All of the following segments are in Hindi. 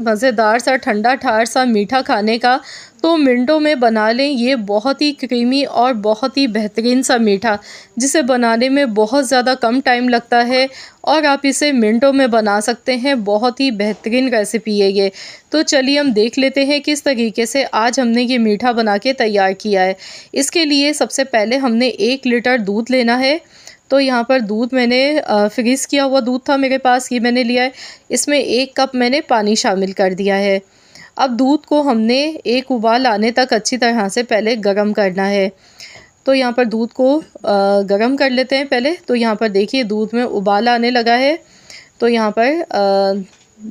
मज़ेदार सा ठंडा ठार सा मीठा खाने का, तो मिनटों में बना लें। ये बहुत ही क्रीमी और बहुत ही बेहतरीन सा मीठा, जिसे बनाने में बहुत ज़्यादा कम टाइम लगता है और आप इसे मिनटों में बना सकते हैं। बहुत ही बेहतरीन रेसिपी है ये। तो चलिए हम देख लेते हैं किस तरीके से आज हमने ये मीठा बना के तैयार किया है। इसके लिए सबसे पहले हमने 1 लीटर दूध लेना है। तो यहाँ पर दूध मैंने फ्रीज़ किया हुआ दूध था मेरे पास, ये मैंने लिया है। इसमें 1 कप मैंने पानी शामिल कर दिया है। अब दूध को हमने एक उबाल आने तक अच्छी तरह से पहले गरम करना है। तो यहाँ पर दूध को गरम कर लेते हैं पहले। तो यहाँ पर देखिए दूध में उबाल आने लगा है। तो यहाँ पर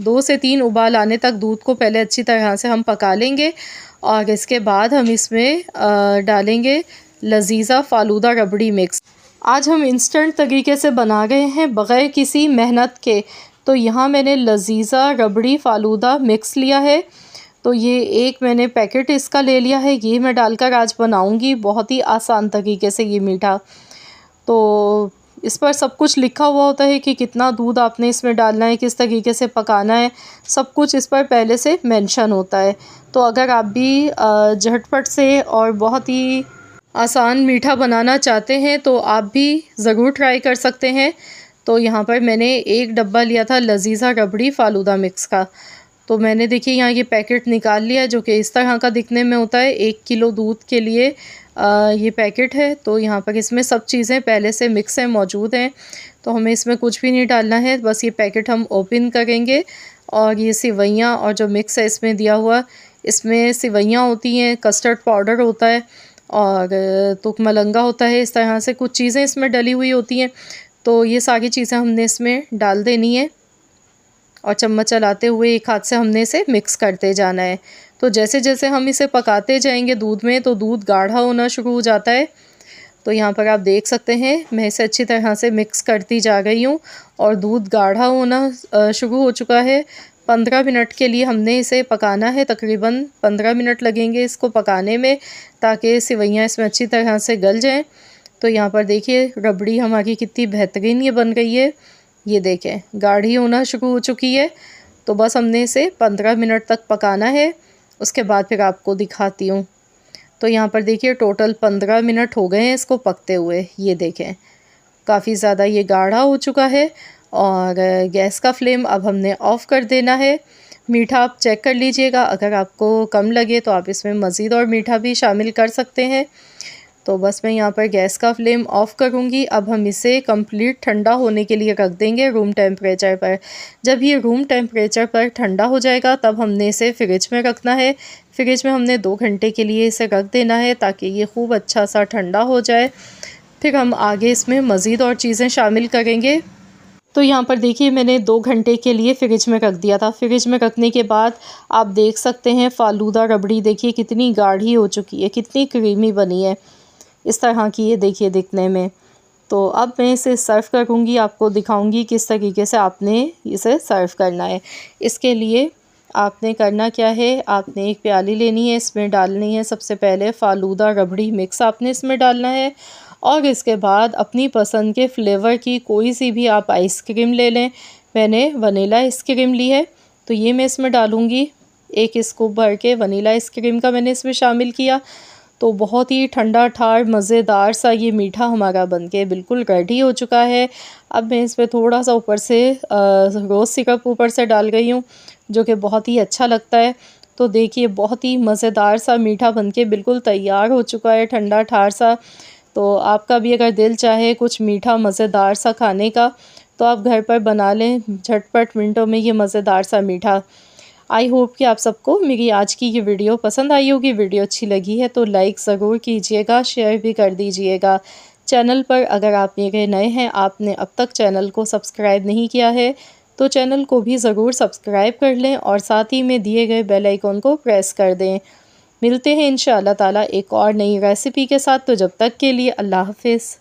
2 से 3 उबाल आने तक दूध को पहले अच्छी तरह से हम पका लेंगे और इसके बाद हम इसमें डालेंगे लजीज़ा फ़ालूदा रबड़ी मिक्स। आज हम इंस्टेंट तरीके से बना रहे हैं बग़ैर किसी मेहनत के। तो यहाँ मैंने लजीज़ा रबड़ी फ़ालूदा मिक्स लिया है। तो ये एक मैंने पैकेट इसका ले लिया है। ये मैं डालकर आज बनाऊंगी बहुत ही आसान तरीके से ये मीठा। तो इस पर सब कुछ लिखा हुआ होता है कि कितना दूध आपने इसमें डालना है, किस तरीके से पकाना है, सब कुछ इस पर पहले से मेंशन होता है। तो अगर आप भी झटपट से और बहुत ही आसान मीठा बनाना चाहते हैं तो आप भी ज़रूर ट्राई कर सकते हैं। तो यहाँ पर मैंने 1 डब्बा लिया था लजीज़ा रबड़ी फ़ालूदा मिक्स का। तो मैंने देखिए यहाँ ये पैकेट निकाल लिया, जो कि इस तरह का दिखने में होता है। 1 किलो दूध के लिए ये पैकेट है। तो यहाँ पर इसमें सब चीज़ें पहले से मिक्स हैं, मौजूद हैं। तो हमें इसमें कुछ भी नहीं डालना है, बस ये पैकेट हम ओपन करेंगे और ये सेवइयाँ और जो मिक्स है इसमें दिया हुआ, इसमें सेवइयाँ होती हैं, कस्टर्ड पाउडर होता है और तुक मलंगा होता है। इस तरह से कुछ चीज़ें इसमें डली हुई होती हैं। तो ये सारी चीज़ें हमने इसमें डाल देनी है और चम्मच चलाते हुए एक हाथ से हमने इसे मिक्स करते जाना है। तो जैसे जैसे हम इसे पकाते जाएंगे दूध में, तो दूध गाढ़ा होना शुरू हो जाता है। तो यहाँ पर आप देख सकते हैं मैं इसे अच्छी तरह से मिक्स करती जा रही हूँ और दूध गाढ़ा होना शुरू हो चुका है। 15 मिनट के लिए हमने इसे पकाना है। तकरीबन 15 मिनट लगेंगे इसको पकाने में, ताकि सेवइयाँ इसमें अच्छी तरह से गल जाएँ। तो यहाँ पर देखिए रबड़ी हमारी कितनी बेहतरीन ये बन गई है। ये देखें गाढ़ी होना शुरू हो चुकी है। तो बस हमने इसे 15 मिनट तक पकाना है, उसके बाद फिर आपको दिखाती हूँ। तो यहाँ पर देखिए टोटल 15 मिनट हो गए हैं इसको पकते हुए। ये देखें काफ़ी ज़्यादा ये गाढ़ा हो चुका है और गैस का फ्लेम अब हमने ऑफ़ कर देना है। मीठा आप चेक कर लीजिएगा, अगर आपको कम लगे तो आप इसमें मज़ीद और मीठा भी शामिल कर सकते हैं। तो बस मैं यहाँ पर गैस का फ्लेम ऑफ़ करूँगी। अब हम इसे कंप्लीट ठंडा होने के लिए रख देंगे रूम टेम्परेचर पर। जब ये रूम टेम्परेचर पर ठंडा हो जाएगा तब हमने इसे फ्रिज में रखना है। फ्रिज में हमने 2 घंटे के लिए इसे रख देना है, ताकि ये खूब अच्छा सा ठंडा हो जाए। फिर हम आगे इसमें मज़ीद और चीज़ें शामिल करेंगे। तो यहाँ पर देखिए मैंने 2 घंटे के लिए फ्रिज में रख दिया था। फ्रिज में रखने के बाद आप देख सकते हैं फ़ालूदा रबड़ी देखिए कितनी गाढ़ी हो चुकी है, कितनी क्रीमी बनी है। इस तरह की ये देखिए दिखने में। तो अब मैं इसे सर्व करूँगी, आपको दिखाऊँगी किस तरीके से आपने इसे सर्व करना है। इसके लिए आपने करना क्या है, आपने एक प्याली लेनी है, इसमें डालनी है सबसे पहले फ़ालूदा रबड़ी मिक्स आपने इसमें डालना है और इसके बाद अपनी पसंद के फ्लेवर की कोई सी भी आप आइसक्रीम ले लें। मैंने वनीला आइसक्रीम ली है, तो ये मैं इसमें डालूँगी। 1 स्कूप भर के वनीला आइसक्रीम का मैंने इसमें शामिल किया। तो बहुत ही ठंडा ठार मज़ेदार सा ये मीठा हमारा बनके बिल्कुल रेडी हो चुका है। अब मैं इसमें थोड़ा सा ऊपर से रोज़ सिरप ऊपर से डाल रही हूँ, जो कि बहुत ही अच्छा लगता है। तो देखिए बहुत ही मज़ेदार सा मीठा बनके बिल्कुल तैयार हो चुका है, ठंडा ठार सा। तो आपका भी अगर दिल चाहे कुछ मीठा मज़ेदार सा खाने का, तो आप घर पर बना लें झटपट मिनटों में ये मज़ेदार सा मीठा। आई होप कि आप सबको मेरी आज की ये वीडियो पसंद आई होगी। वीडियो अच्छी लगी है तो लाइक ज़रूर कीजिएगा, शेयर भी कर दीजिएगा। चैनल पर अगर आप मेरे नए हैं, आपने अब तक चैनल को सब्सक्राइब नहीं किया है, तो चैनल को भी ज़रूर सब्सक्राइब कर लें और साथ ही में दिए गए बेल आइकॉन को प्रेस कर दें। मिलते हैं इंशाअल्लाह ताला एक और नई रेसिपी के साथ। तो जब तक के लिए अल्लाह हाफ़िज़।